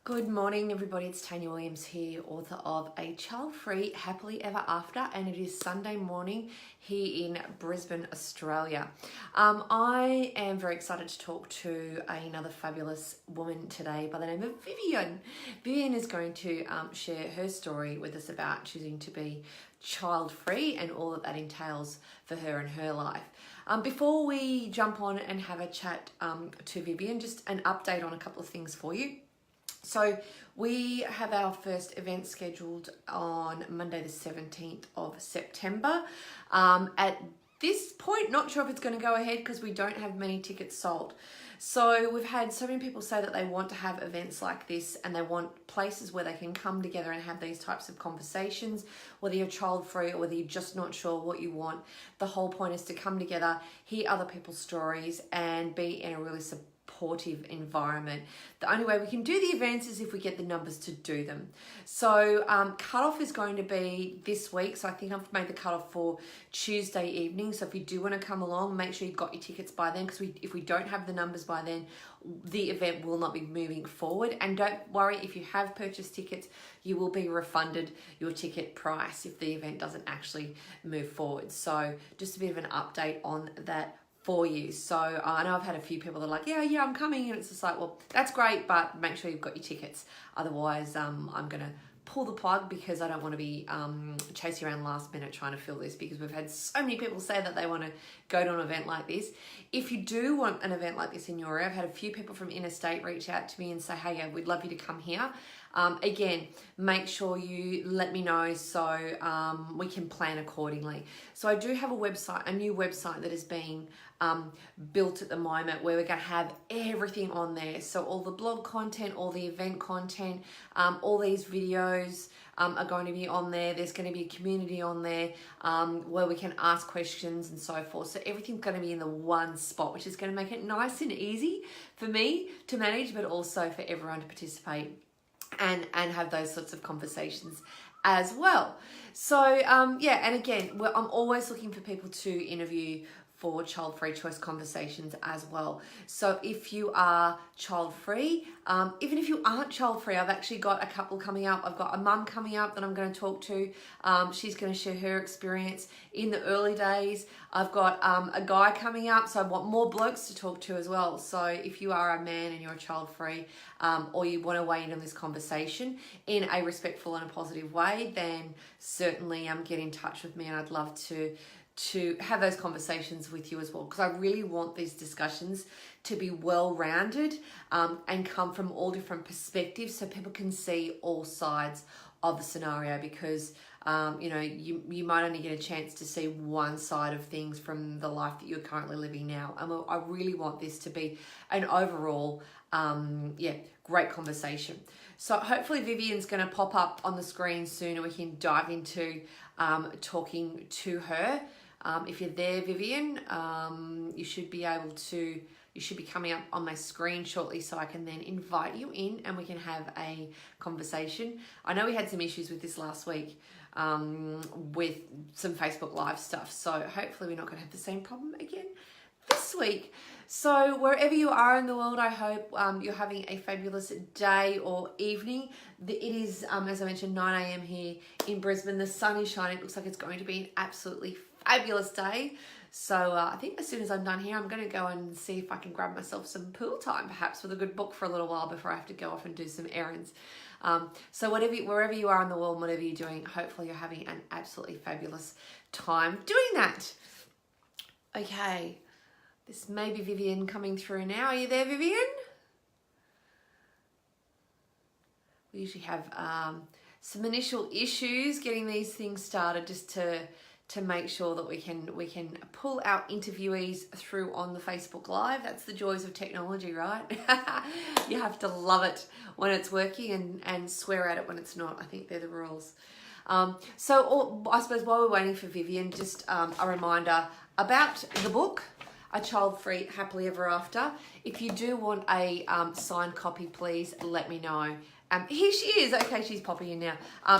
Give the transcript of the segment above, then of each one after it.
Good morning, everybody. It's Tanya Williams here, author of A Child-Free, Happily Ever After, and it is Sunday morning here in Brisbane, Australia. I am very excited to talk to another fabulous woman today by the name of Viven. Viven is going to share her story with us about choosing to be child-free and all that entails for her in her life. Before we jump on and have a chat to Viven, just an update on a couple of things for you. So we have our first event scheduled on Monday the 17th of September. At this point, not sure if it's going to go ahead because we don't have many tickets sold. So we've had so many people say that they want to have events like this and they want places where they can come together and have these types of conversations, whether you're child-free or whether you're just not sure what you want. The whole point is to come together, hear other people's stories and be in a really supportive environment. The only way we can do the events is if we get the numbers to do them. So cutoff is going to be this week. So I think I've made the cutoff for Tuesday evening. So if you do want to come along, make sure you've got your tickets by then, because if we don't have the numbers by then, the event will not be moving forward. And don't worry, if you have purchased tickets, you will be refunded your ticket price if the event doesn't actually move forward. So just a bit of an update on that for you. So I know I've had a few people that are like, yeah, I'm coming. And it's just like, well, that's great, but make sure you've got your tickets. Otherwise, I'm going to pull the plug because I don't want to be chasing around last minute trying to fill this, because we've had so many people say that they want to go to an event like this. If you do want an event like this in your area, I've had a few people from interstate reach out to me and say, hey, yeah, we'd love you to come here. Again, make sure you let me know so we can plan accordingly. So I do have a new website that is being built at the moment, where we're going to have everything on there. So all the blog content, all the event content, all these videos are going to be on there. There's going to be a community on there where we can ask questions and so forth. So everything's going to be in the one spot, which is going to make it nice and easy for me to manage, but also for everyone to participate and have those sorts of conversations as well. So yeah, and again, I'm always looking for people to interview for child-free choice conversations as well. So if you are child-free, even if you aren't child-free, I've actually got a couple coming up. I've got a mum coming up that I'm going to talk to. She's going to share her experience in the early days. I've got a guy coming up, so I want more blokes to talk to as well. So if you are a man and you're child-free, or you want to weigh in on this conversation in a respectful and a positive way, then certainly get in touch with me, and I'd love to have those conversations with you as well, because I really want these discussions to be well-rounded and come from all different perspectives so people can see all sides of the scenario, because you might only get a chance to see one side of things from the life that you're currently living now. And I really want this to be an overall great conversation. So hopefully Vivian's going to pop up on the screen soon and we can dive into talking to her. If you're there, Vivian, you should be coming up on my screen shortly, so I can then invite you in and we can have a conversation. I know we had some issues with this last week with some Facebook Live stuff, so hopefully we're not going to have the same problem again this week. So wherever you are in the world, I hope you're having a fabulous day or evening. It is, as I mentioned, 9 a.m. here in Brisbane. The sun is shining. It looks like it's going to be an absolutely fabulous day. So I think as soon as I'm done here, I'm going to go and see if I can grab myself some pool time, perhaps with a good book for a little while before I have to go off and do some errands. So wherever you are in the world, whatever you're doing, hopefully you're having an absolutely fabulous time doing that. Okay. This may be Vivian coming through now. Are you there, Vivian? We usually have some initial issues getting these things started, just to make sure that we can pull our interviewees through on the Facebook Live. That's the joys of technology, right? You have to love it when it's working and swear at it when it's not. I think they're the rules. So I suppose while we're waiting for Vivian, just a reminder about the book, A Child-Free, Happily Ever After. If you do want a signed copy, please let me know. Here she is. Okay, she's popping in now.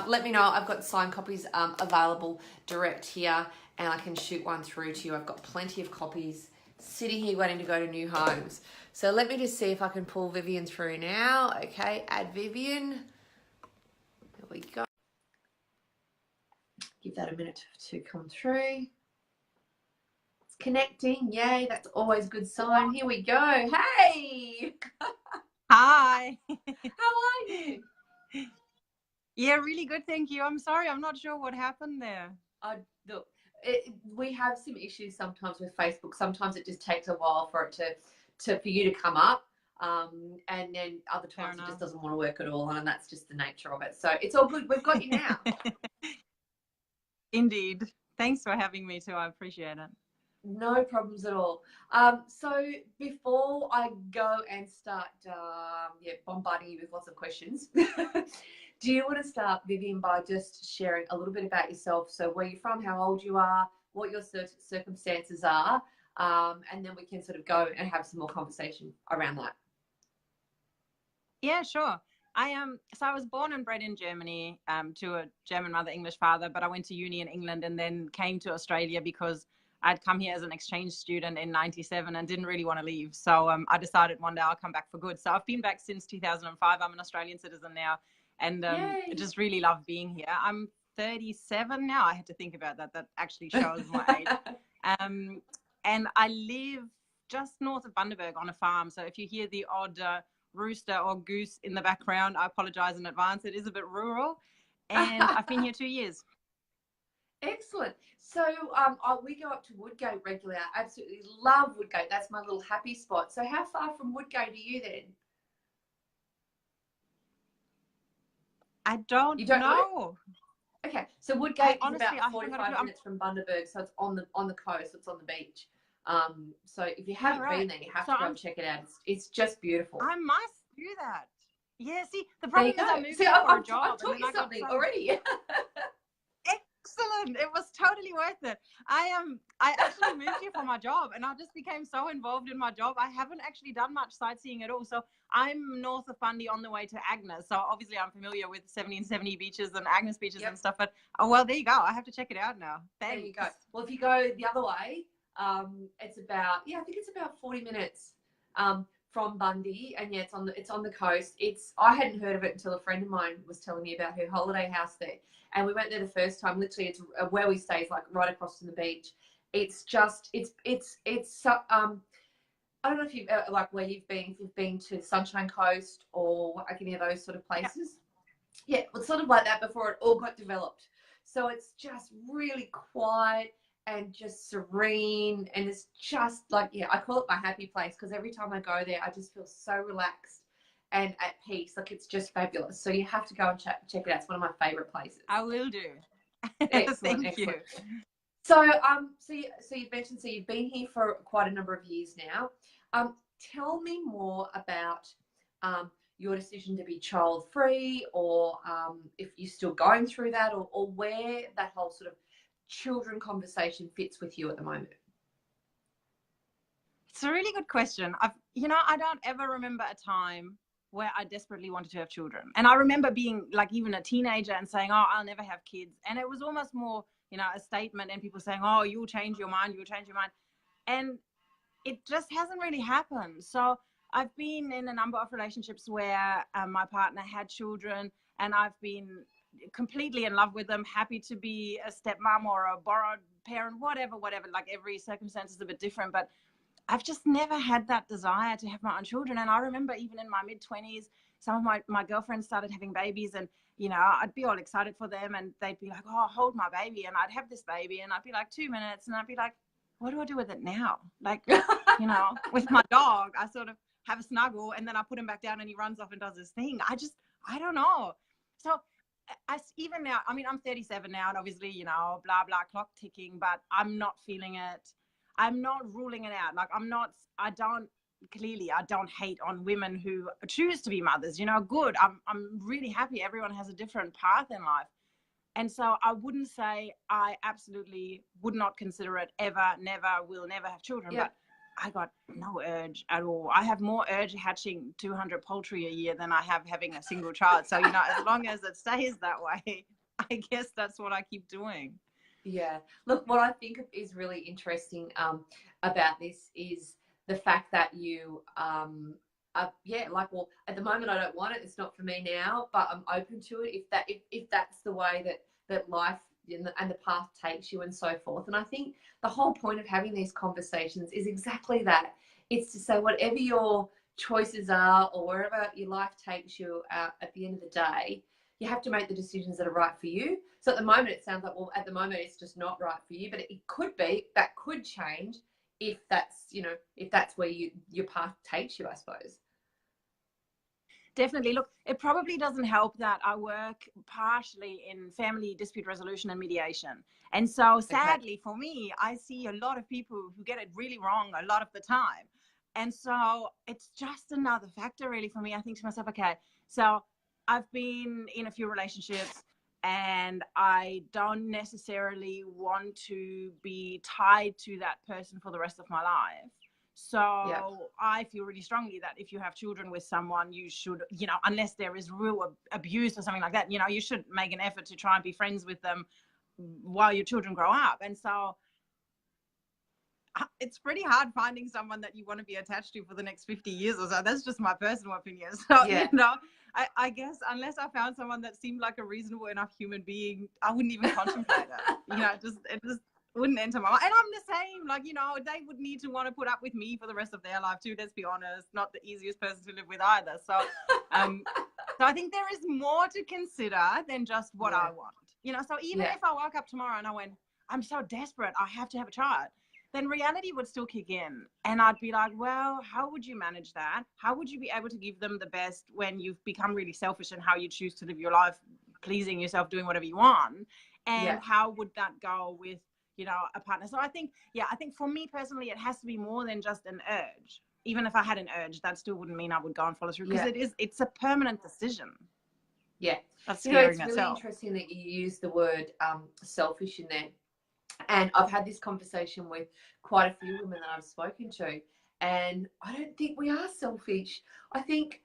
Let me know. I've got signed copies available direct here, and I can shoot one through to you. I've got plenty of copies sitting here waiting to go to new homes. So let me just see if I can pull Vivian through now. Okay, add Vivian. There we go. Give that a minute to come through. It's connecting. Yay, that's always a good sign. Here we go. Hey! Hi. How are you? Yeah, really good, thank you. I'm sorry, I'm not sure what happened there. Look, we have some issues sometimes with Facebook. Sometimes it just takes a while for it for you to come up, and then other times it just doesn't want to work at all, and that's just the nature of it. So it's all good. We've got you now. Indeed. Thanks for having me too. I appreciate it. No problems at all. So before I go and start bombarding you with lots of questions, do you want to start, Vivian, by just sharing a little bit about yourself? So where you're from, how old you are, what your circumstances are, and then we can sort of go and have some more conversation around that. Yeah, sure. So I was born and bred in Germany to a German mother, English father, but I went to uni in England and then came to Australia because I'd come here as an exchange student in '97 and didn't really want to leave. So I decided one day I'll come back for good. So I've been back since 2005. I'm an Australian citizen now, and just really love being here. I'm 37 now. I had to think about that. That actually shows my age. And I live just north of Bundaberg on a farm. So if you hear the odd rooster or goose in the background, I apologize in advance. It is a bit rural, and I've been here 2 years. Excellent. So we go up to Woodgate regularly. I absolutely love Woodgate. That's my little happy spot. So how far from Woodgate are you then? I don't know. Okay, so Woodgate is about 45 minutes from Bundaberg, so it's on the coast. It's on the beach. So if you haven't been there, you have to go and check it out. It's just beautiful. I must do that. Yeah. See, the problem is I moved here for a job. I've taught you something already. Excellent. It was totally worth it. I actually moved here for my job, and I just became so involved in my job. I haven't actually done much sightseeing at all. So I'm north of Bundy on the way to Agnes. So obviously I'm familiar with 1770 beaches and Agnes beaches and stuff. But well, there you go. I have to check it out now. Thanks. There you go. Well, if you go the other way, it's about I think it's about 40 minutes from Bundy, and it's on the coast. I hadn't heard of it until a friend of mine was telling me about her holiday house there, and we went there the first time. Literally, it's where we stay is like right across from the beach. It's just I don't know if you've like where you've been. If you've been to Sunshine Coast or like any of those sort of places, yeah, it's sort of like that before it all got developed. So it's just really quiet and just serene, and it's just like, I call it my happy place, because every time I go there I just feel so relaxed and at peace. Like, it's just fabulous. So you have to go and check it out. It's one of my favorite places. I will do. Excellent. Thank you. So you've mentioned, so you've been here for quite a number of years now. Tell me more about your decision to be child-free, or if you're still going through that, or where that whole sort of children conversation fits with you at the moment. It's a really good question. I don't ever remember a time where I desperately wanted to have children. And I remember being like even a teenager and saying, oh, I'll never have kids. And it was almost more, a statement, and people saying, oh, you'll change your mind. And it just hasn't really happened. So I've been in a number of relationships where my partner had children, and I've been completely in love with them, happy to be a stepmom or a borrowed parent, whatever, like every circumstance is a bit different, but I've just never had that desire to have my own children. And I remember even in my mid-20s, some of my girlfriends started having babies, and I'd be all excited for them, and they'd be like, oh, hold my baby, and I'd have this baby, and I'd be like 2 minutes, and I'd be like, what do I do with it now? Like, with my dog, I sort of have a snuggle, and then I put him back down and he runs off and does his thing. I don't know. So even now, I'm 37 now, and obviously, blah, blah, clock ticking, but I'm not feeling it. I'm not ruling it out. Like, I don't hate on women who choose to be mothers, good. I'm really happy. Everyone has a different path in life. And so I wouldn't say I absolutely would not consider it ever, never, will never have children, but I got no urge at all. I have more urge hatching 200 poultry a year than I have having a single child. So, as long as it stays that way, I guess that's what I keep doing. Yeah. Look, what I think is really interesting about this is the fact that you yeah, like, well, at the moment I don't want it, it's not for me now, but I'm open to it if that's the way that life and the path takes you and so forth. And I think the whole point of having these conversations is exactly that. It's to say whatever your choices are or wherever your life takes you, at the end of the day, you have to make the decisions that are right for you. So at the moment it sounds like, well, at the moment it's just not right for you, but it could be, that could change if that's, if that's where your path takes you, I suppose. Definitely. Look, it probably doesn't help that I work partially in family dispute resolution and mediation. And so sadly for me, I see a lot of people who get it really wrong a lot of the time. And so it's just another factor really for me. I think to myself, okay, so I've been in a few relationships and I don't necessarily want to be tied to that person for the rest of my life. So I feel really strongly that if you have children with someone, you should, unless there is real abuse or something like that, you should make an effort to try and be friends with them while your children grow up. And so it's pretty hard finding someone that you want to be attached to for the next 50 years or so. That's just my personal opinion. So, I guess unless I found someone that seemed like a reasonable enough human being, I wouldn't even contemplate it. It just wouldn't enter my mind. And I'm the same, they would need to want to put up with me for the rest of their life too, let's be honest. Not the easiest person to live with either. So so I think there is more to consider than just what I want. So even if I woke up tomorrow and I went, I'm so desperate, I have to have a child, then reality would still kick in. And I'd be like, well, how would you manage that? How would you be able to give them the best when you've become really selfish in how you choose to live your life, pleasing yourself, doing whatever you want? And how would that go with a partner? So I think for me personally, it has to be more than just an urge. Even if I had an urge, that still wouldn't mean I would go and follow through, because it's a permanent decision. Yeah. That's scary. It's really interesting that you use the word selfish in there. And I've had this conversation with quite a few women that I've spoken to, and I don't think we are selfish. I think,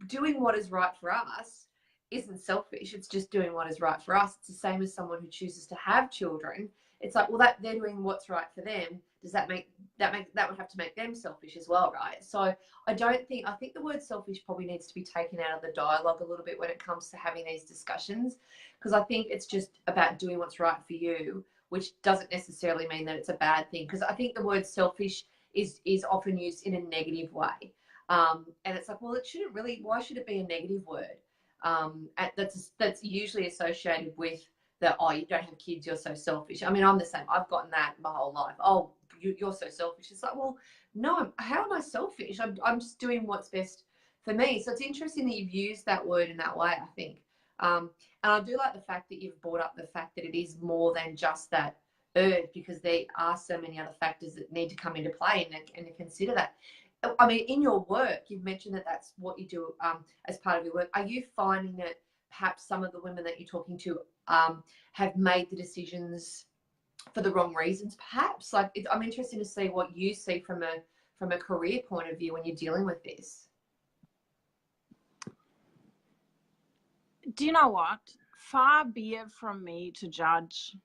doing what is right for us isn't selfish. It's just doing what is right for us. It's the same as someone who chooses to have children. It's like, well, that they're doing what's right for them. Does that would have to make them selfish as well, right? So I think the word selfish probably needs to be taken out of the dialogue a little bit when it comes to having these discussions, because I think it's just about doing what's right for you, which doesn't necessarily mean that it's a bad thing. Because I think the word selfish is often used in a negative way. And it's like, well, it shouldn't really, why should it be a negative word? That's usually associated with you don't have kids, you're so selfish. I mean, I'm the same. I've gotten that my whole life. Oh, you're so selfish. It's like, well, no, how am I selfish? I'm just doing what's best for me. So it's interesting that you've used that word in that way, I think. And I do like the fact that you've brought up the fact that it is more than just that urge, because there are so many other factors that need to come into play and to consider that. I mean, in your work, you've mentioned that that's what you do as part of your work. Are you finding that perhaps some of the women that you're talking to have made the decisions for the wrong reasons, perhaps? Like, I'm interested to see what you see from a career point of view when you're dealing with this. Do you know what? Far be it from me to judge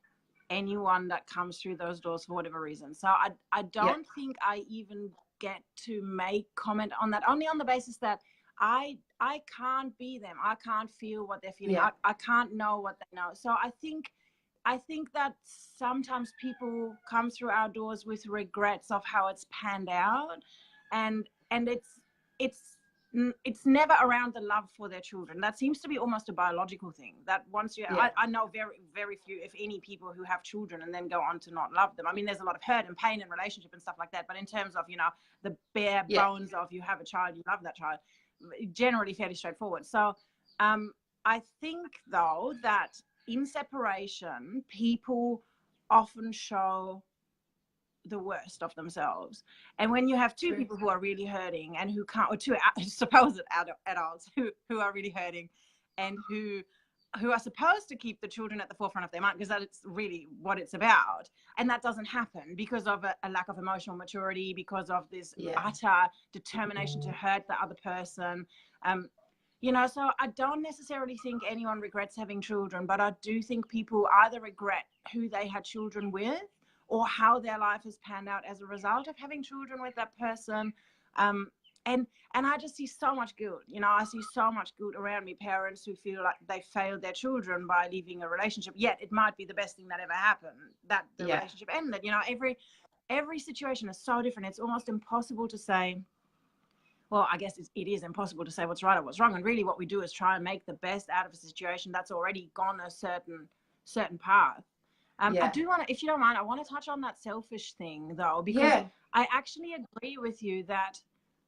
anyone that comes through those doors for whatever reason. So I don't think I even get to make comment on that, only on the basis that I can't be them. I can't feel what they're feeling. I can't know what they know. So I think that sometimes people come through our doors with regrets of how it's panned out, and it's never around the love for their children. That seems to be almost a biological thing, that once you I know very, very few, if any, people who have children and then go on to not love them. I mean, there's a lot of hurt and pain in relationship and stuff like that, but in terms of the bare bones of you have a child, you love that child, generally fairly straightforward. So I think though that in separation, people often show the worst of themselves. And when you have two people who are really hurting and who can't, or two supposed adults who are really hurting and who are supposed to keep the children at the forefront of their mind, because that's really what it's about, and that doesn't happen because of a lack of emotional maturity, because of this utter determination to hurt the other person. So I don't necessarily think anyone regrets having children, but I do think people either regret who they had children with, or how their life has panned out as a result of having children with that person. And I just see so much guilt. You know, I see so much guilt around me, parents who feel like they failed their children by leaving a relationship, yet it might be the best thing that ever happened, that the relationship ended. You know, every situation is so different. It's almost impossible to say, well, I guess it is impossible to say what's right or what's wrong. And really what we do is try and make the best out of a situation that's already gone a certain path. I do want to, if you don't mind, I want to touch on that selfish thing though, because I actually agree with you that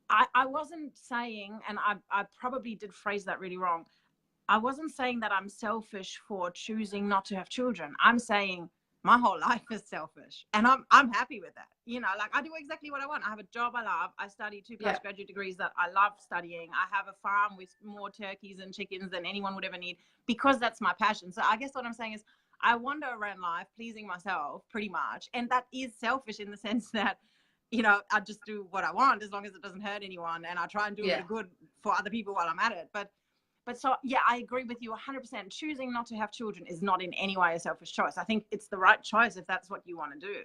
I wasn't saying, and I probably did phrase that really wrong. I wasn't saying that I'm selfish for choosing not to have children. I'm saying my whole life is selfish, and I'm happy with that. You know, like I do exactly what I want. I have a job I love. I study 2 postgraduate degrees that I love studying. I have a farm with more turkeys and chickens than anyone would ever need, because that's my passion. So I guess what I'm saying is I wander around life pleasing myself pretty much, and that is selfish in the sense that, you know, I just do what I want as long as it doesn't hurt anyone, and I try and do a bit of good for other people while I'm at it. But so, yeah, I agree with you 100%. Choosing not to have children is not in any way a selfish choice. I think it's the right choice if that's what you want to do.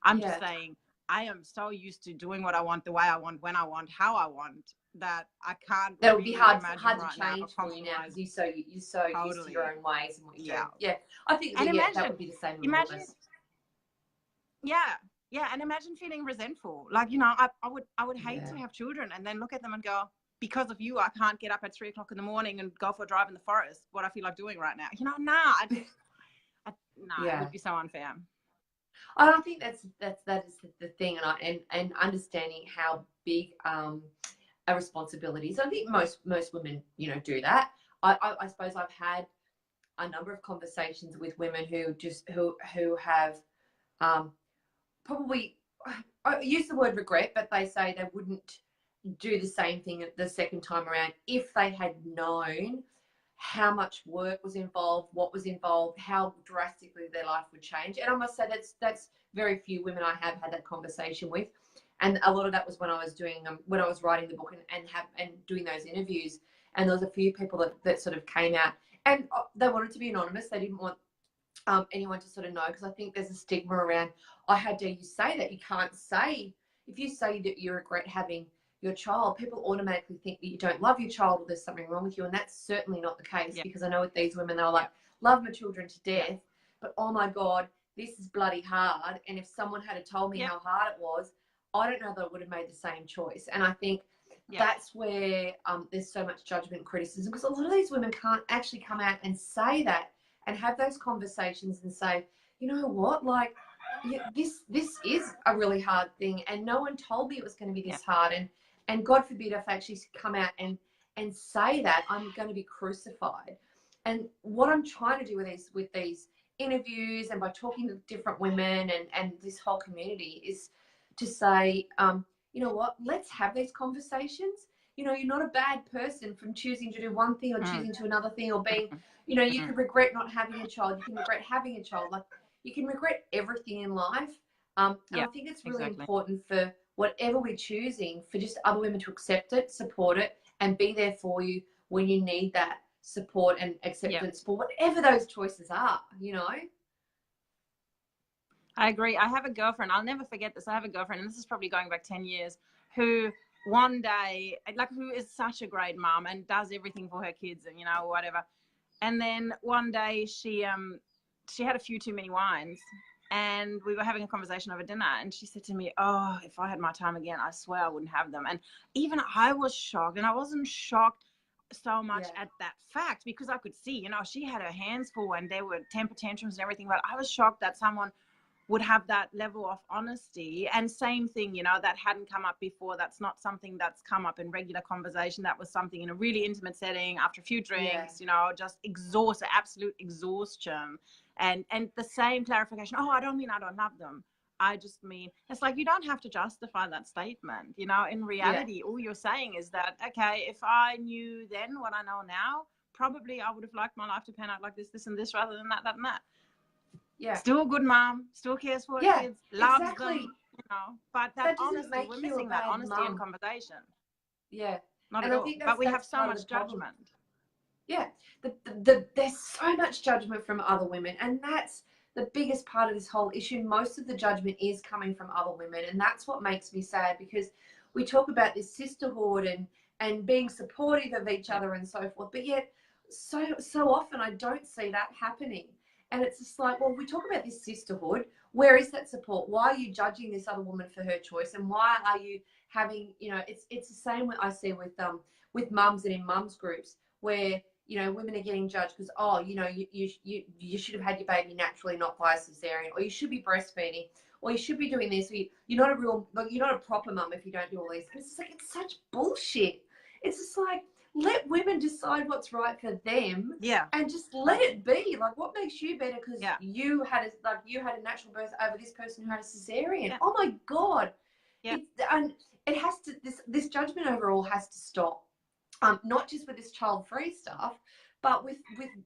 I'm just saying I am so used to doing what I want, the way I want, when I want, how I want, that I can't. That would be hard to right change for you now, because you're so used to your own ways and what you do. Yeah, I think that would be the same. Imagine, and imagine feeling resentful. Like, you know, I would hate to have children and then look at them and go, because of you, I can't get up at 3 o'clock in the morning and go for a drive in the forest. What I feel like doing right now, you know, it would be so unfair. I don't think that is the thing, and understanding how big a responsibility is. I think most women, you know, do that. I suppose I've had a number of conversations with women who have probably, I use the word regret, but they say they wouldn't do the same thing the second time around if they had known how much work was involved, what was involved, how drastically their life would change. And I must say that's very few women I have had that conversation with, and a lot of that was when I was doing when I was writing the book and doing those interviews. And there was a few people that sort of came out, and they wanted to be anonymous. They didn't want anyone to sort of know, because I think there's a stigma around, how dare you say that? You can't say, if you say that you regret having your child, people automatically think that you don't love your child or there's something wrong with you. And that's certainly not the case, because I know with these women, they're like, love my children to death, but oh my God, this is bloody hard. And if someone had told me how hard it was, I don't know that I would have made the same choice. And I think that's where there's so much judgment and criticism, because a lot of these women can't actually come out and say that and have those conversations and say, you know what, like, this is a really hard thing, and no one told me it was going to be this hard. And God forbid if I actually come out and say that, I'm going to be crucified. And what I'm trying to do with these interviews and by talking to different women and this whole community is to say, you know what, let's have these conversations. You know, you're not a bad person from choosing to do one thing or choosing to another thing, or being, you know, you can regret not having a child. You can regret having a child. Like, you can regret everything in life. And I think it's really important for whatever we're choosing, for just other women to accept it, support it, and be there for you when you need that support and acceptance for whatever those choices are, you know? I agree. I have a girlfriend. I'll never forget this. I have a girlfriend, and this is probably going back 10 years, who one day, like, who is such a great mom and does everything for her kids and, you know, whatever. And then one day she had a few too many wines, and we were having a conversation over dinner, and she said to me, oh, if I had my time again, I swear I wouldn't have them. And even I was shocked, and I wasn't shocked so much at that fact, because I could see, you know, she had her hands full and there were temper tantrums and everything, but I was shocked that someone would have that level of honesty. And same thing, you know, that hadn't come up before. That's not something that's come up in regular conversation. That was something in a really intimate setting after a few drinks, you know, just absolute exhaustion. And the same clarification, oh, I don't mean I don't love them. I just mean, it's like, you don't have to justify that statement. You know, in reality, all you're saying is that, okay, if I knew then what I know now, probably I would have liked my life to pan out like this, and this, rather than that, and that. Yeah. Still a good mom, still cares for her kids, loves them, you know, but that honesty, we're missing that honesty in conversation. Yeah. Not at all. But we have so much judgment. Yeah. There's so much judgment from other women, and that's the biggest part of this whole issue. Most of the judgment is coming from other women, and that's what makes me sad, because we talk about this sisterhood and being supportive of each other and so forth, but yet so often I don't see that happening. And it's just like, well, we talk about this sisterhood. Where is that support? Why are you judging this other woman for her choice? And why are you having, you know, it's the same I see with mums and in mums groups where, you know, women are getting judged because, oh, you know, you should have had your baby naturally, not by a cesarean, or you should be breastfeeding, or you should be doing this. Or you're not a proper mum if you don't do all these. It's just like, it's such bullshit. It's just like, let women decide what's right for them, and just let it be. Like, what makes you better because you had a natural birth over this person who had a cesarean? Oh my God! And it has to. This judgment overall has to stop. Not just with this child-free stuff, but with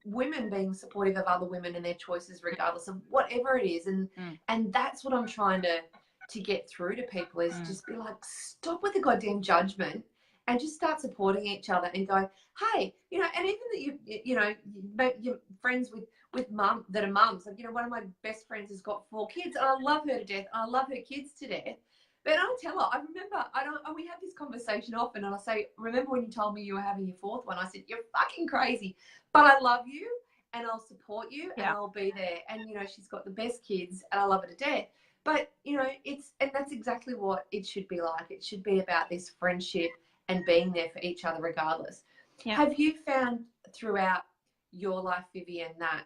women being supportive of other women and their choices, regardless of whatever it is. And that's what I'm trying to get through to people, is just be like, stop with the goddamn judgment. And just start supporting each other and go, hey, you know, and even that you're friends with mum that are mums. Like, you know, one of my best friends has got 4 kids, and I love her to death. I love her kids to death. But I tell her, I remember, we have this conversation often, and I say, remember when you told me you were having your 4th one? I said, you're fucking crazy, but I love you, and I'll support you, and I'll be there. And, you know, she's got the best kids, and I love her to death. But, you know, and that's exactly what it should be like. It should be about this friendship and being there for each other regardless. Have you found throughout your life, Vivian, that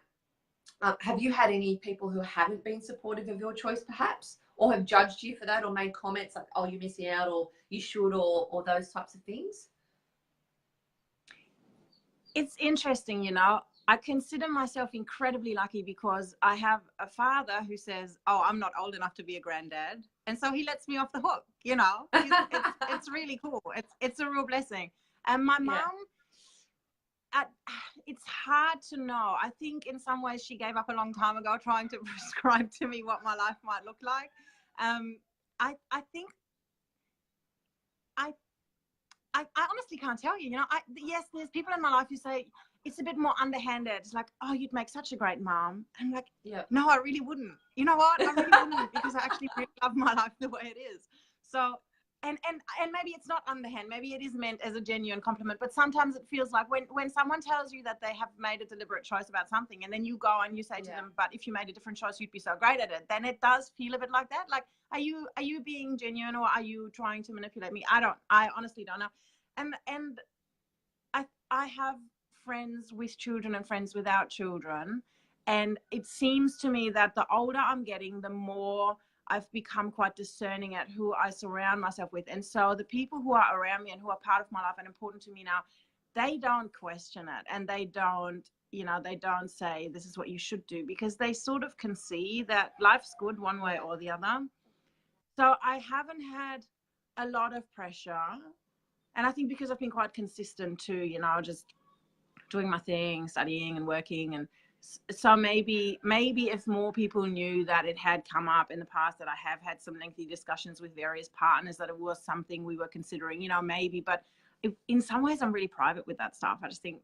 have you had any people who haven't been supportive of your choice perhaps, or have judged you for that, or made comments like, oh, you're missing out, or you should, or those types of things? It's interesting, you know. I consider myself incredibly lucky because I have a father who says, oh, I'm not old enough to be a granddad. And so he lets me off the hook, you know. It's really cool. It's a real blessing. And my mum, it's hard to know. I think in some ways she gave up a long time ago trying to prescribe to me what my life might look like. I think I honestly can't tell you, you know. Yes, there's people in my life who say, it's a bit more underhanded. It's like, oh, you'd make such a great mom. I'm like, no, I really wouldn't. You know what? I really wouldn't, because I actually really love my life the way it is. So, and maybe it's not underhand. Maybe it is meant as a genuine compliment. But sometimes it feels like when someone tells you that they have made a deliberate choice about something, and then you go and you say to them, but if you made a different choice, you'd be so great at it. Then it does feel a bit like that. Like, are you being genuine, or are you trying to manipulate me? I honestly don't know. And I have friends with children and friends without children, and it seems to me that the older I'm getting, the more I've become quite discerning at who I surround myself with. And so the people who are around me and who are part of my life and important to me now, they don't question it, and they don't say this is what you should do, because they sort of can see that life's good one way or the other. So I haven't had a lot of pressure, and I think because I've been quite consistent too, you know, just doing my thing, studying and working. And so maybe if more people knew that it had come up in the past, that I have had some lengthy discussions with various partners, that it was something we were considering, you know, maybe. But in some ways I'm really private with that stuff. I just think,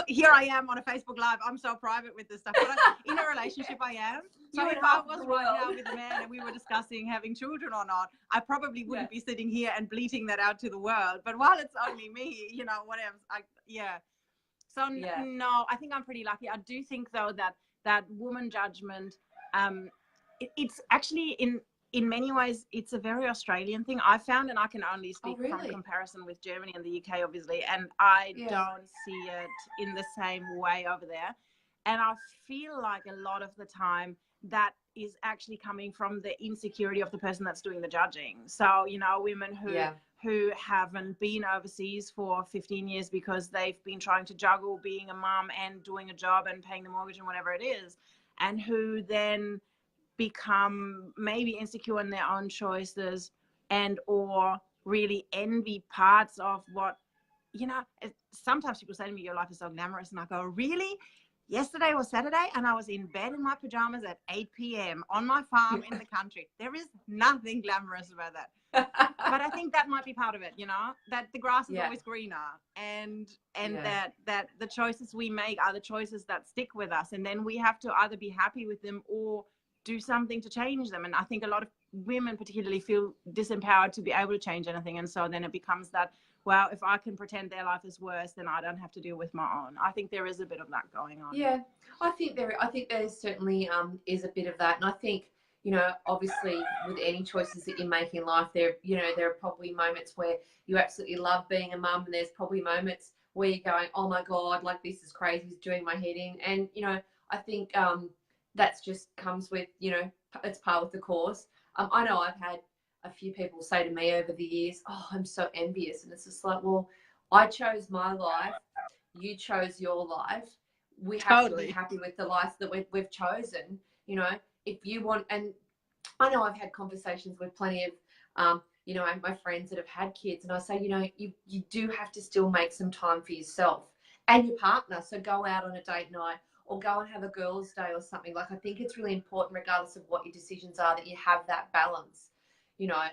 here I am on a Facebook Live, I'm so private with this stuff. But in a relationship I am. So if I was right now with a man and we were discussing having children or not, I probably wouldn't be sitting here and bleating that out to the world. But while it's only me, you know, whatever. So no, I think I'm pretty lucky. I do think though that woman judgment, it's actually in many ways, it's a very Australian thing, I found, and I can only speak from comparison with Germany and the UK, obviously, and I don't see it in the same way over there. And I feel like a lot of the time that is actually coming from the insecurity of the person that's doing the judging. So, you know, women who haven't been overseas for 15 years because they've been trying to juggle being a mom and doing a job and paying the mortgage and whatever it is, and who then become maybe insecure in their own choices, and or really envy parts of what, you know, sometimes people say to me, your life is so glamorous, and I go, really? yesterday was Saturday and I was in bed in my pajamas at 8 p.m. on my farm in the country. There is nothing glamorous about that. But I think that might be part of it, you know, that the grass is always greener, and that the choices we make are the choices that stick with us. And then we have to either be happy with them or do something to change them. And I think a lot of women particularly feel disempowered to be able to change anything. And so then it becomes that, well, if I can pretend their life is worse, then I don't have to deal with my own. I think there is a bit of that going on. Yeah, I think there certainly is a bit of that. And I think, you know, obviously with any choices that you make in life, there are probably moments where you absolutely love being a mum, and there's probably moments where you're going, oh my God, like this is crazy, it's doing my head in. And, you know, I think that's just comes with, you know, it's par with the course. I know I've had a few people say to me over the years, oh, I'm so envious. And it's just like, well, I chose my life. You chose your life. We have to be happy with the life that we've chosen. You know, if you want, and I know I've had conversations with plenty of, you know, my friends that have had kids, and I say, you know, you do have to still make some time for yourself and your partner. So go out on a date night or go and have a girls' day or something. Like, I think it's really important, regardless of what your decisions are, that you have that balance, you know,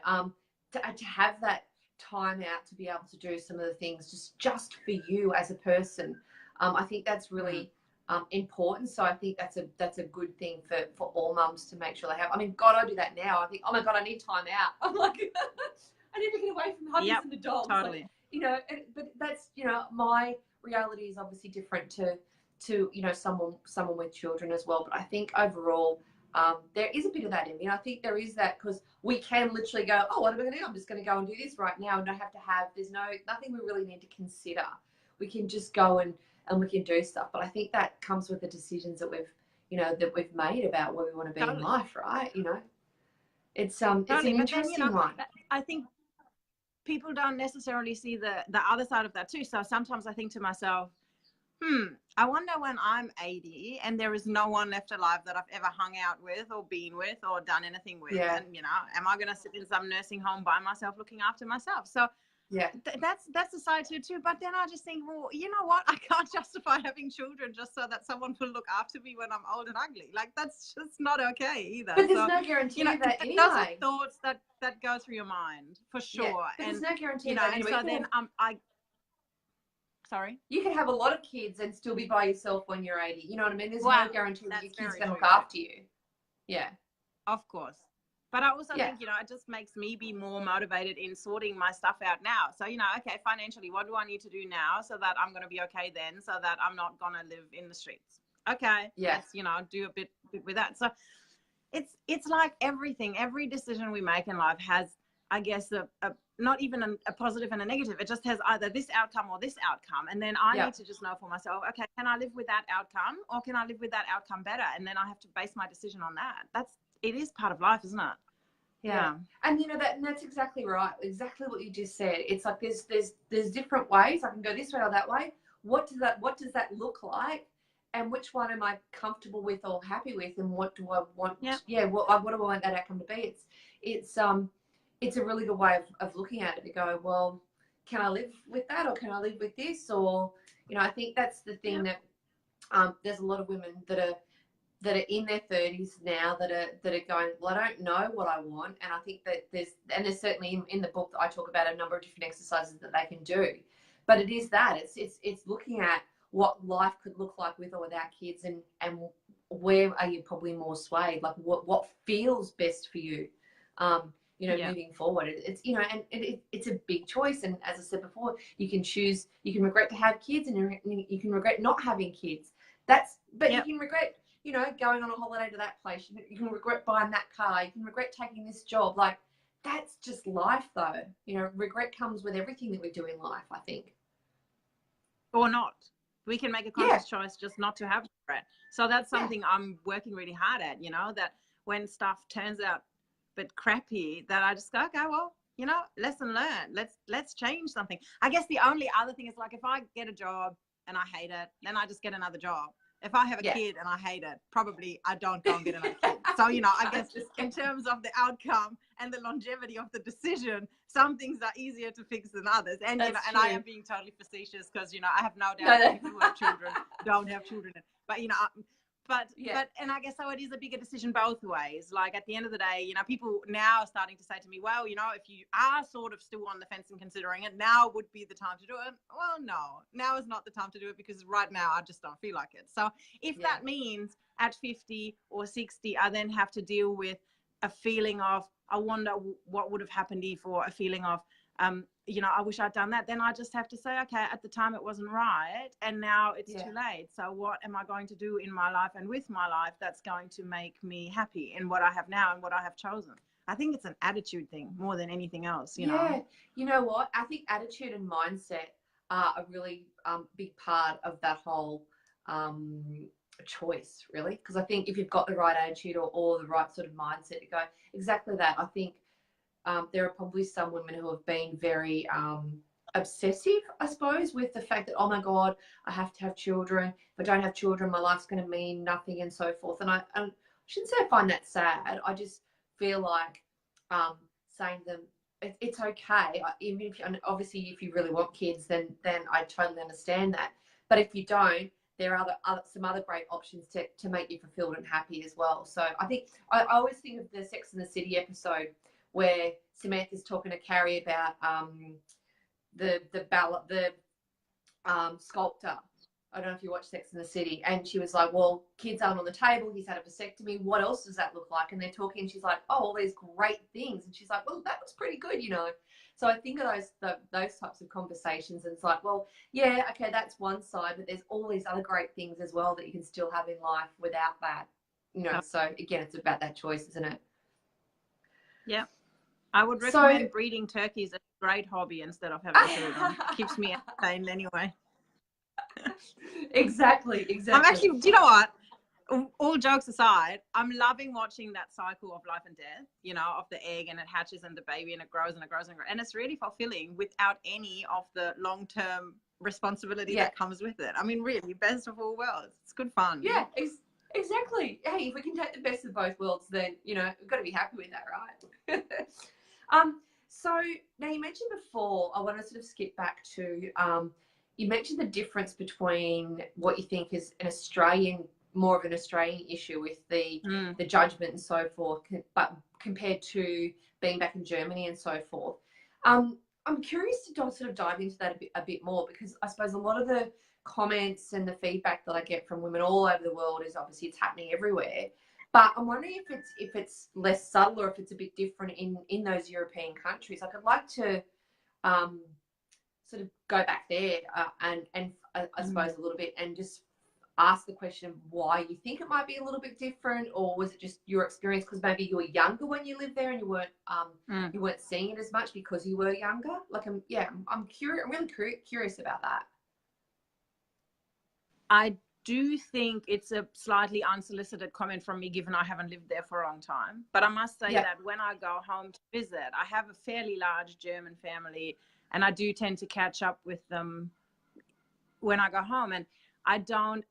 to have that time out to be able to do some of the things just for you as a person. I think that's really important. So I think that's a good thing for all mums to make sure they have. I mean, God, I do that now. I think, oh my God, I need time out. I'm like, I need to get away from the hubbies and the dogs. Totally. Like, you know, but that's, you know, my reality is obviously different to you know, someone with children as well. But I think overall, there is a bit of that in me. And I think there is that, because we can literally go, oh, what am I going to do? I'm just going to go and do this right now. And don't have to have, there's nothing we really need to consider. We can just go and we can do stuff. But I think that comes with the decisions that we've made about where we want to be in life, right? You know, it's an interesting one. I think people don't necessarily see the other side of that too. So sometimes I think to myself, I wonder when I'm 80 and there is no one left alive that I've ever hung out with or been with or done anything with. Yeah. And, you know, am I going to sit in some nursing home by myself looking after myself? So yeah, that's the side too. But then I just think, well, you know what? I can't justify having children just so that someone will look after me when I'm old and ugly. Like, that's just not okay either. But there's no guarantee, you know, that anyway. Those are thoughts that go through your mind for sure. Yeah, but and there's no guarantee, you know, that and anyway. so then sorry? You can have a lot of kids and still be by yourself when you're 80. You know what I mean? There's no guarantee that your kids going to look after you. Yeah. Of course. But I also think, you know, it just makes me be more motivated in sorting my stuff out now. So, you know, okay, financially, what do I need to do now so that I'm going to be okay then, so that I'm not going to live in the streets? Okay. Yes. Let's, you know, do a bit with that. So it's like everything, every decision we make in life has, I guess, not even a positive and a negative. It just has either this outcome or this outcome. And then I need to just know for myself, okay, can I live with that outcome, or can I live with that outcome better? And then I have to base my decision on that. It is part of life, isn't it? Yeah. And you know, that's exactly right. Exactly what you just said. It's like there's different ways. I can go this way or that way. What does that look like? And which one am I comfortable with or happy with? And what do I want? Yeah. What do I want that outcome to be? It's a really good way of looking at it, to go, well, can I live with that, or can I live with this? Or, you know, I think that's the thing that there's a lot of women that are in their 30s now that are going, well, I don't know what I want. And I think that there's certainly in the book that I talk about a number of different exercises that they can do. But it is that it's looking at what life could look like with or without kids, and where are you probably more swayed, like what feels best for you, you know, moving forward. It's, you know, and it's a big choice. And as I said before, you can choose, you can regret to have kids, and you can regret not having kids. You can regret, you know, going on a holiday to that place. You can regret buying that car. You can regret taking this job. Like, that's just life, though. You know, regret comes with everything that we do in life, I think. Or not. We can make a conscious choice just not to have regret. So that's something I'm working really hard at, you know, that when stuff turns out a bit crappy, that I just go, okay, well, you know, lesson learned. Let's change something. I guess the only other thing is, like, if I get a job and I hate it, then I just get another job. If I have a Yeah. kid and I hate it, probably I don't go and get another kid. So, you know, I guess in terms of the outcome and the longevity of the decision, some things are easier to fix than others. And, you know, and I am being totally facetious because, you know, I have no doubt that people who have children don't have children. But, you know, and I guess so it is a bigger decision both ways. Like at the end of the day, you know, people now are starting to say to me, well, you know, if you are sort of still on the fence and considering it, now would be the time to do it. Well, no, now is not the time to do it because right now I just don't feel like it. So if that means at 50 or 60, I then have to deal with a feeling of, I wonder what would have happened if, or a feeling of, you know, I wish I'd done that, then I just have to say, okay, at the time it wasn't right and now it's too late. So what am I going to do in my life and with my life that's going to make me happy in what I have now and what I have chosen? I think it's an attitude thing more than anything else, you know? You know what? I think attitude and mindset are a really big part of that whole choice, really. Because I think if you've got the right attitude or the right sort of mindset to go, exactly that. I think there are probably some women who have been very obsessive, I suppose, with the fact that, oh my God, I have to have children. If I don't have children, my life's going to mean nothing and so forth. And I shouldn't say I find that sad. I just feel like saying to them, it's okay. Even if obviously if you really want kids, then I totally understand that. But if you don't, there are some other great options to make you fulfilled and happy as well. So I think I always think of the Sex and the City episode where Samantha's talking to Carrie about the sculptor. I don't know if you watch Sex and the City. And she was like, well, kids aren't on the table. He's had a vasectomy. What else does that look like? And they're talking. She's like, oh, all these great things. And she's like, well, that was pretty good, you know. So I think of those types of conversations. And it's like, well, yeah, okay, that's one side. But there's all these other great things as well that you can still have in life without that. You know, so again, it's about that choice, isn't it? Yeah. I would recommend breeding turkeys as a great hobby instead of having children. Keeps me entertained anyway. Exactly. I'm actually, do you know what? All jokes aside, I'm loving watching that cycle of life and death, you know, of the egg and it hatches and the baby and it grows and it grows and grows. And it's really fulfilling without any of the long-term responsibility that comes with it. I mean, really, best of all worlds. It's good fun. Yeah, exactly. Hey, if we can take the best of both worlds, then, you know, we've got to be happy with that, right? So now you mentioned before, I want to sort of skip back to, you mentioned the difference between what you think is more of an Australian issue with the judgment and so forth, but compared to being back in Germany and so forth. I'm curious to sort of dive into that a bit more, because I suppose a lot of the comments and the feedback that I get from women all over the world is obviously it's happening everywhere. But I'm wondering if it's less subtle or if it's a bit different in those European countries. Like I'd like to sort of go back there and I suppose a little bit and just ask the question of why you think it might be a little bit different, or was it just your experience because maybe you were younger when you lived there and you weren't seeing it as much because you were younger? Like I'm curious. I'm really curious about that. I do think it's a slightly unsolicited comment from me, given I haven't lived there for a long time. But I must say that when I go home to visit, I have a fairly large German family, and I do tend to catch up with them when I go home. And I don't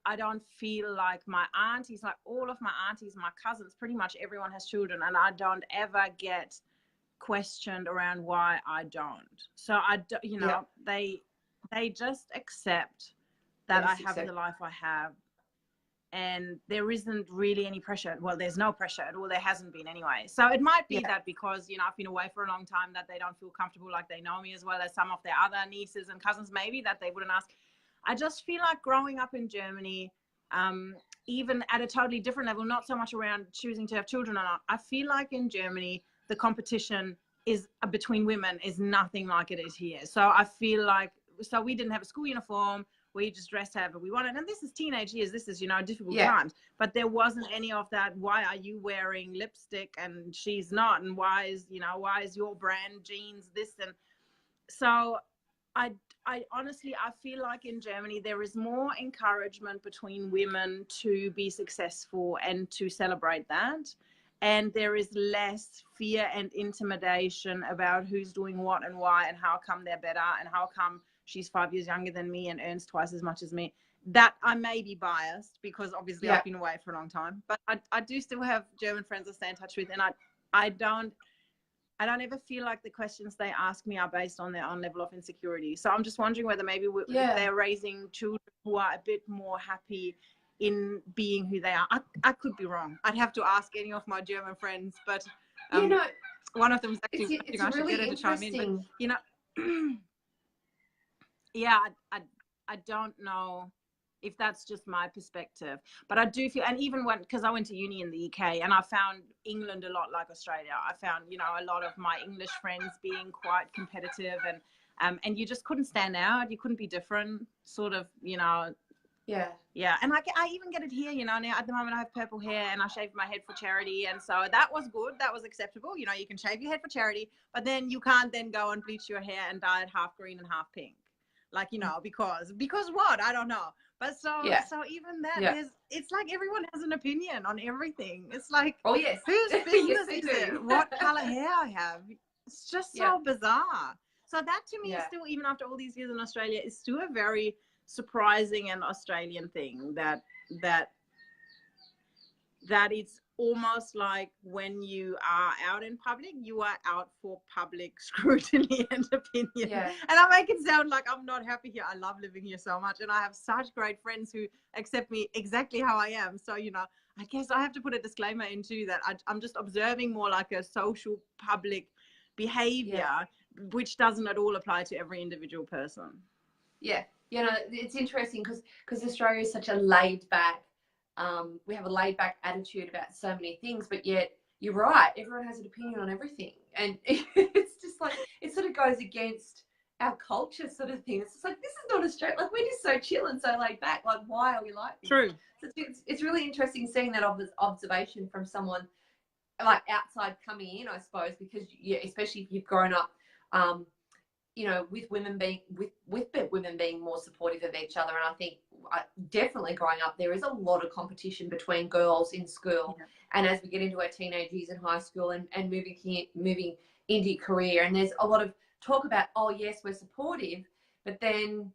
feel like my aunties, like all of my aunties, my cousins, pretty much everyone has children, and I don't ever get questioned around why I don't. So they just accept that I have the life I have, and there isn't really any pressure. Well, there's no pressure at all. There hasn't been anyway. So it might be that because, you know, I've been away for a long time, that they don't feel comfortable, like they know me as well as some of their other nieces and cousins, maybe, that they wouldn't ask. I just feel like growing up in Germany, even at a totally different level, not so much around choosing to have children or not. I feel like in Germany, the competition between women is nothing like it is here. So I feel like, so we didn't have a school uniform. We just dressed however we wanted. And this is teenage years. This is, you know, difficult times. But there wasn't any of that. Why are you wearing lipstick and she's not? And why is your brand jeans this? And so I honestly, I feel like in Germany, there is more encouragement between women to be successful and to celebrate that. And there is less fear and intimidation about who's doing what and why and how come they're better and how come she's 5 years younger than me and earns twice as much as me. That I may be biased because obviously I've been away for a long time, but I do still have German friends I stay in touch with, and I don't ever feel like the questions they ask me are based on their own level of insecurity. So I'm just wondering whether maybe they're raising children who are a bit more happy in being who they are. I could be wrong. I'd have to ask any of my German friends, but one of them is actually it's really interesting. But, yeah, I don't know if that's just my perspective, but I do feel, and even because I went to uni in the UK and I found England a lot like Australia. I found, a lot of my English friends being quite competitive, and you just couldn't stand out. You couldn't be different, sort of, Yeah. And I even get it here, now at the moment I have purple hair and I shaved my head for charity. And so that was good. That was acceptable. You can shave your head for charity, but then you can't then go and bleach your hair and dye it half green and half pink. Like, because what? I don't know. But so even that, it's like everyone has an opinion on everything. It's like, oh yes, whose business is it what color hair I have? It's just so bizarre. So that to me is still, even after all these years in Australia, is still a very surprising and Australian thing that it's almost like when you are out in public, you are out for public scrutiny and opinion. And I make it sound like I'm not happy here. I love living here so much, and I have such great friends who accept me exactly how I am. So, I guess I have to put a disclaimer into that. I'm just observing more like a social public behavior, which doesn't at all apply to every individual person. Yeah. It's interesting because Australia is such a laid back, we have a laid back attitude about so many things, but yet you're right, everyone has an opinion on everything, and it's just like, it sort of goes against our culture sort of thing. It's just like, this is not Australia. Like, we're just so chill and so laid back. Like, why are we like this? True. So it's really interesting seeing that observation from someone like outside coming in, I suppose, because especially if you've grown up with women being with women being more supportive of each other. And I think definitely growing up, there is a lot of competition between girls in school, and as we get into our teenage years in high school and moving into career, and there's a lot of talk about, oh yes, we're supportive, but then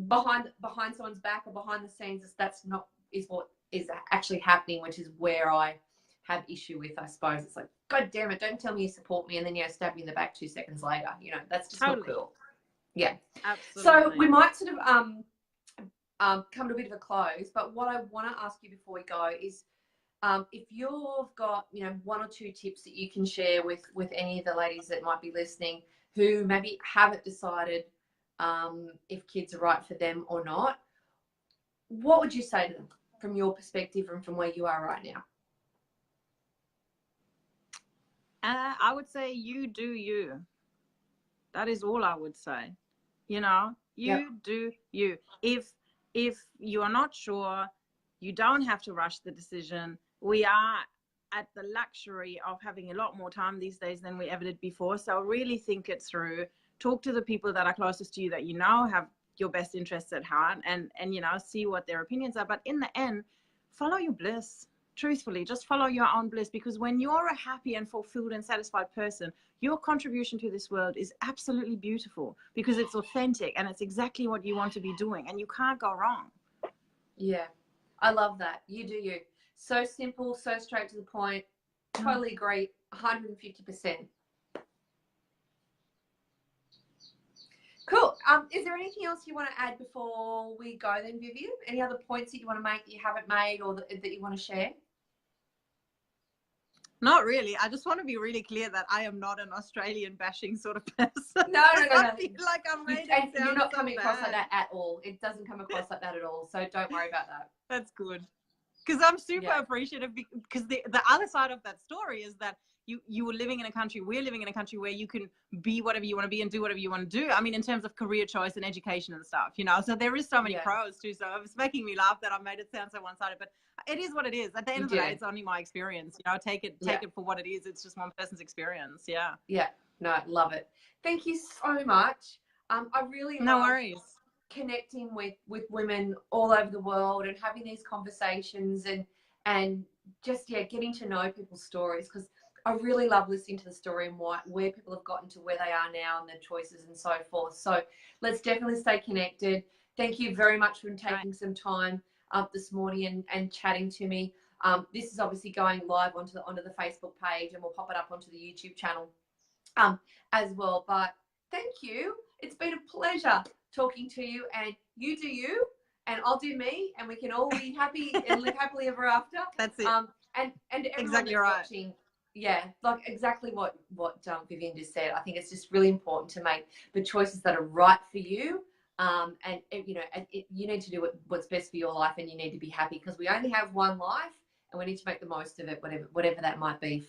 behind someone's back or behind the scenes, that's not what is actually happening, which is where I have issue with, I suppose. It's like, God damn it, don't tell me you support me and then stab me in the back 2 seconds later. That's just not cool. Yeah. Absolutely. So we might sort of come to a bit of a close, but what I want to ask you before we go is if you've got, one or two tips that you can share with any of the ladies that might be listening who maybe haven't decided if kids are right for them or not, what would you say to them from your perspective and from where you are right now? I would say you do you. That is all I would say. You do you. If you are not sure, you don't have to rush the decision. We are at the luxury of having a lot more time these days than we ever did before. So really think it through. Talk to the people that are closest to you that have your best interests at heart, and see what their opinions are. But in the end, follow your bliss. Truthfully, just follow your own bliss, because when you're a happy and fulfilled and satisfied person, your contribution to this world is absolutely beautiful because it's authentic and it's exactly what you want to be doing, and you can't go wrong. Yeah, I love that. You do you. So simple, so straight to the point. Totally agree, 150%. Cool. Is there anything else you want to add before we go then, Vivian? Any other points that you want to make that you haven't made or that you want to share? Not really. I just want to be really clear that I am not an Australian bashing sort of person. No. I feel like I'm made it sound you're not so coming bad. across like that at all. It doesn't come across like that at all. So don't worry about that. That's good. Because I'm super appreciative, because the other side of that story is that we're living in a country where you can be whatever you want to be and do whatever you want to do. I mean, in terms of career choice and education and stuff, so there is so many pros too. So it's making me laugh that I made it sound so one-sided, but it is what it is. At the end of the day, it's only my experience. Take it for what it is. It's just one person's experience. Yeah. No, love it. Thank you so much. I really no worries. Connecting with women all over the world and having these conversations and just getting to know people's stories, because I really love listening to the story and where people have gotten to where they are now and their choices and so forth. So let's definitely stay connected. Thank you very much for taking some time up this morning and chatting to me. This is obviously going live onto the Facebook page, and we'll pop it up onto the YouTube channel as well. But thank you. It's been a pleasure talking to you, and you do you, and I'll do me, and we can all be happy and live happily ever after. That's it. And everyone Exactly that's right. watching, yeah, like exactly what Vivian just said. I think it's just really important to make the choices that are right for you. And you know, you need to do what's best for your life, and you need to be happy, because we only have one life, and we need to make the most of it, whatever that might be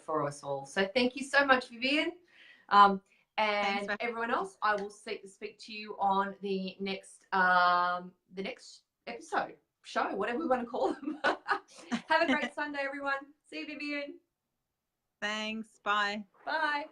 for us all. So thank you so much, Vivian. And everyone else, I will speak to you on the next episode, show, whatever we want to call them. Have a great Sunday, everyone. See you, Vivian. Thanks. Bye. Bye.